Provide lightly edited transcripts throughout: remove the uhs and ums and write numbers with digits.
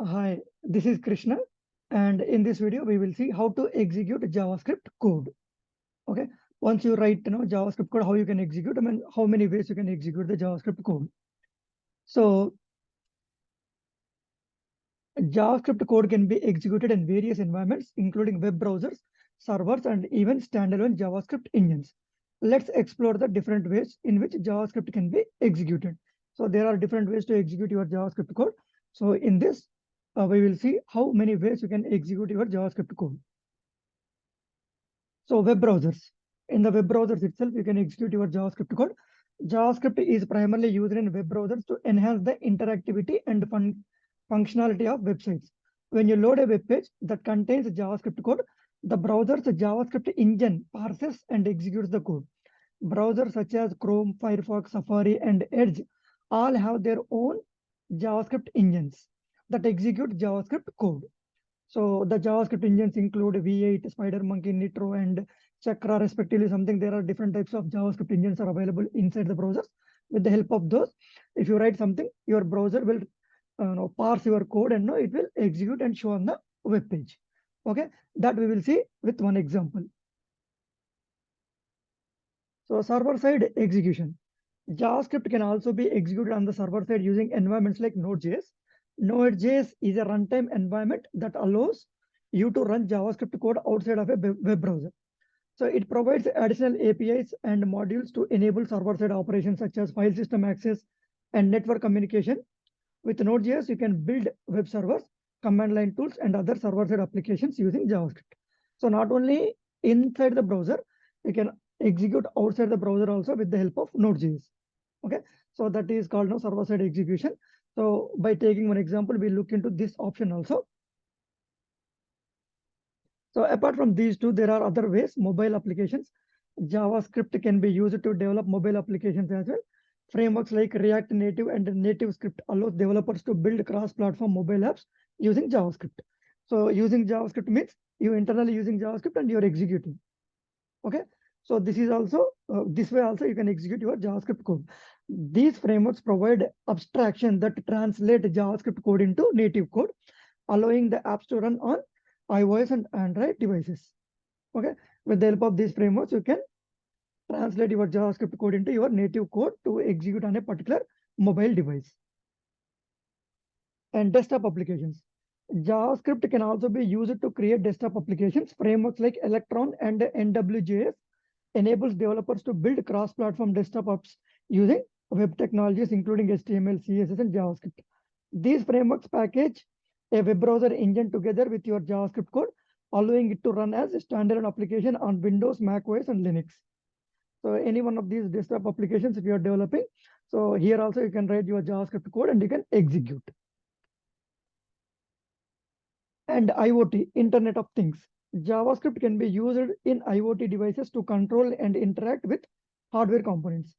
Hi, this is Krishna, and in this video we will see how to execute JavaScript code. Okay, once you write JavaScript code, how you can execute, how many ways you can execute the JavaScript code. So JavaScript code can be executed in various environments, including web browsers, servers, and even standalone JavaScript engines. Let's explore the different ways in which JavaScript can be executed. So there are different ways to execute your JavaScript code. So in this, we will see how many ways you can execute your JavaScript code. So web browsers. In the web browsers itself, you can execute your JavaScript code. JavaScript is primarily used in web browsers to enhance the interactivity and functionality of websites. When you load a web page that contains JavaScript code, the browser's JavaScript engine parses and executes the code. Browsers such as Chrome, Firefox, Safari, and Edge all have their own JavaScript engines that execute JavaScript code. So the JavaScript engines include V8, SpiderMonkey, Nitro, and Chakra, respectively. There are different types of JavaScript engines are available inside the browsers. With the help of those, if you write something, your browser will parse your code and it will execute and show on the web page. Okay, that we will see with one example. So server-side execution. JavaScript can also be executed on the server side using environments like Node.js. Node.js is a runtime environment that allows you to run JavaScript code outside of a web browser. So it provides additional APIs and modules to enable server-side operations such as file system access and network communication. With Node.js, you can build web servers, command line tools, and other server-side applications using JavaScript. So not only inside the browser, you can execute outside the browser also with the help of Node.js. Okay, so that is called now server-side execution. So by taking one example, we look into this option also. So apart from these two, there are other ways. Mobile applications. JavaScript can be used to develop mobile applications as well. Frameworks like React Native and NativeScript allows developers to build cross-platform mobile apps using JavaScript. So using JavaScript means you internally using JavaScript and you're executing. Okay, so this is also this way also you can execute your JavaScript code. These frameworks provide abstraction that translate JavaScript code into native code, allowing the apps to run on iOS and Android devices. Okay, with the help of these frameworks, you can translate your JavaScript code into your native code to execute on a particular mobile device. And desktop applications. JavaScript can also be used to create desktop applications. Frameworks like Electron and NWJS enables developers to build cross-platform desktop apps using web technologies, including HTML, CSS, and JavaScript. These frameworks package a web browser engine together with your JavaScript code, allowing it to run as a standalone application on Windows, Mac OS, and Linux. So any one of these desktop applications, if you are developing, so here also you can write your JavaScript code and you can execute. And IoT, Internet of Things. JavaScript can be used in IoT devices to control and interact with hardware components.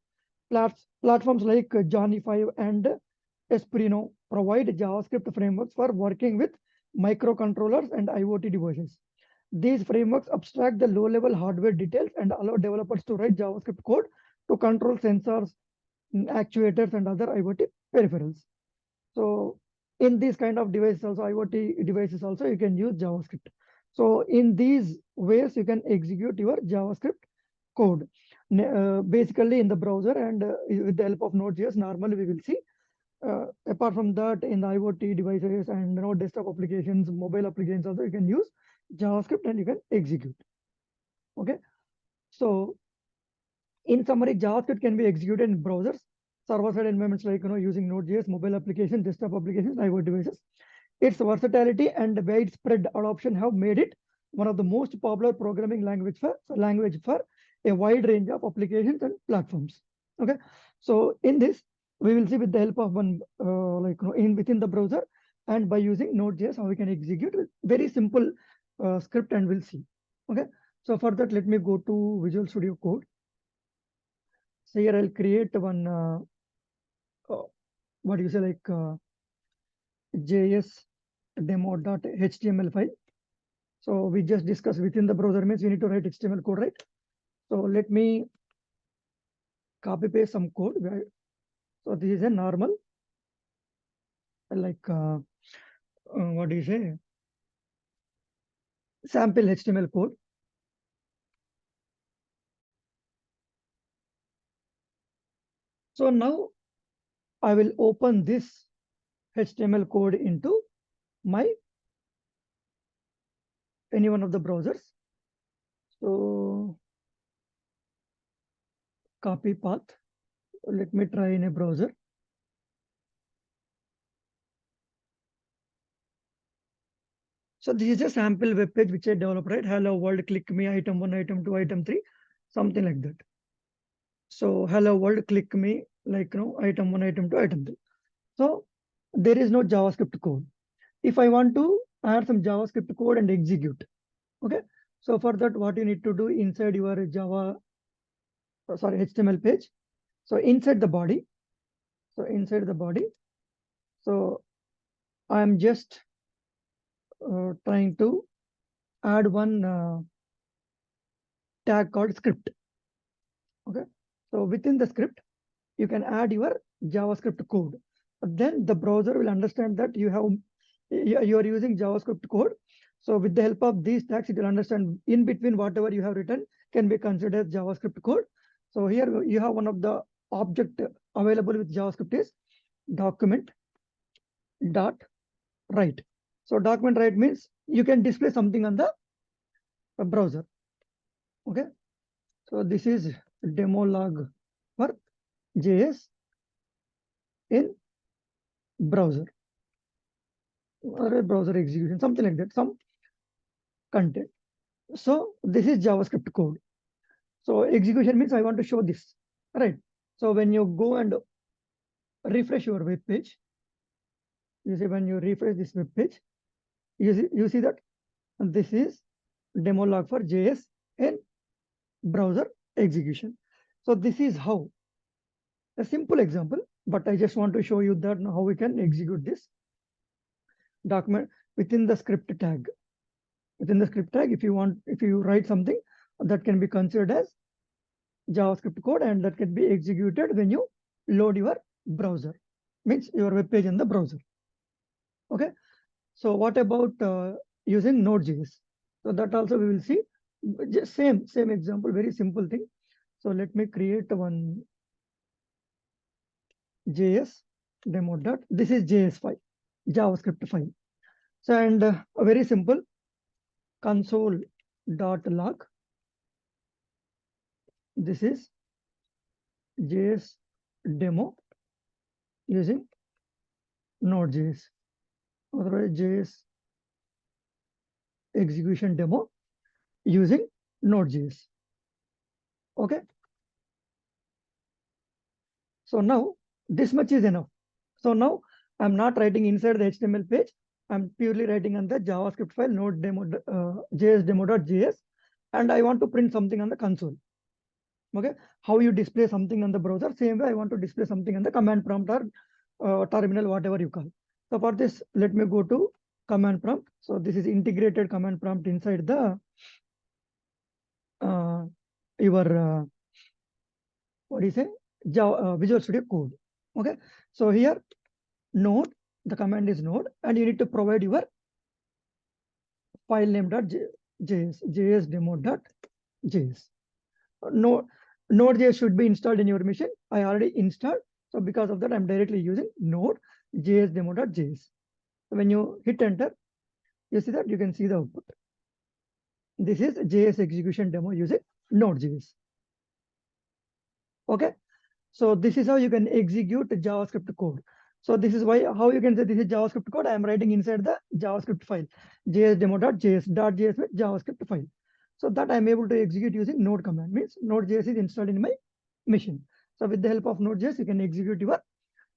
Platforms like Johnny 5 and Espruino provide JavaScript frameworks for working with microcontrollers and IoT devices. These frameworks abstract the low-level hardware details and allow developers to write JavaScript code to control sensors, actuators, and other IoT peripherals. So in these kind of devices also, IoT devices also, you can use JavaScript. So in these ways, you can execute your JavaScript code. Basically in the browser and with the help of Node.js, normally we will see. Apart from that, in the IoT devices and desktop applications, mobile applications also, you can use JavaScript and you can execute. Okay. So in summary, JavaScript can be executed in browsers, server-side environments like using Node.js, mobile applications, desktop applications, IoT devices. Its versatility and widespread adoption have made it one of the most popular programming language for a wide range of applications and platforms. Okay, so in this we will see with the help of one within the browser and by using Node.js how we can execute with very simple script, and we'll see. Okay, so for that let me go to Visual Studio Code. So here I'll create one what do you say, like JS demo.html file. So we just discussed within the browser means we need to write HTML code, right? So let me copy paste some code. So this is a normal like what do you say, sample HTML code. So now I will open this HTML code into my any one of the browsers. So copy path. Let me try in a browser. So this is a sample web page which I developed, right? Hello world, click me, item 1, item 2, item 3, something like that. So hello world, click me, like, item 1, item 2, item 3. So there is no JavaScript code. If I want to add some JavaScript code and execute, okay. So for that, what you need to do inside your HTML page. So inside the body, so I'm just trying to add one tag called script. Okay. So within the script, you can add your JavaScript code. Then the browser will understand that you are using JavaScript code. So with the help of these tags, it will understand in between whatever you have written can be considered as JavaScript code. So here you have one of the object available with JavaScript is document dot write. So document write means you can display something on the browser. Okay. So this is demo log for JS in browser or a browser execution, something like that, some content. So this is JavaScript code. So execution means I want to show this, right? So when you go and refresh your web page, you see when you refresh this web page, you see that this is demo log for JS and browser execution. So this is how a simple example, but I just want to show you that how we can execute this document within the script tag. Within the script tag, if you write something that can be considered as JavaScript code and that can be executed when you load your browser, means your web page in the browser. Okay. So what about using Node.js? So that also we will see. Just same example, very simple thing. So let me create one JS demo dot. This is JS file, JavaScript file. So and a very simple console.log. This is JS demo using Node.js. Otherwise, JS execution demo using Node.js. Okay. So now this much is enough. So now I'm not writing inside the HTML page. I'm purely writing on the JavaScript file node demo JS demo.js, and I want to print something on the console. Okay. How you display something on the browser? Same way I want to display something on the command prompt or terminal, whatever you call. So for this, let me go to command prompt. So this is integrated command prompt inside the your what do you say, Visual Studio Code. Okay. So here node, the command is node, and you need to provide your file name.js demo.js. Node.js should be installed in your machine. I already installed. So because of that, I'm directly using node.js demo.js. When you hit enter, you see that you can see the output. This is JS execution demo using Node.js. Okay. So this is how you can execute JavaScript code. So this is why how you can say this is JavaScript code. I am writing inside the JavaScript file, JS demo.js.js with JavaScript file. So that I'm able to execute using node command, means Node.js is installed in my machine. So with the help of Node.js, you can execute your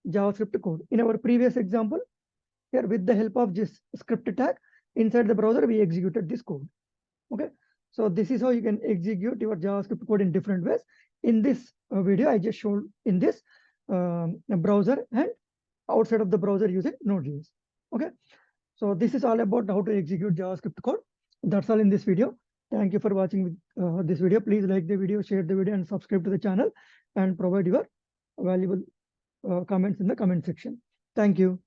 JavaScript code. In our previous example, here with the help of this script tag inside the browser, we executed this code. Okay. So this is how you can execute your JavaScript code in different ways. In this video, I just showed in this browser and outside of the browser using Node.js. Okay. So this is all about how to execute JavaScript code. That's all in this video. Thank you for watching this video. Please like the video, share the video, and subscribe to the channel, and provide your valuable comments in the comment section. Thank you.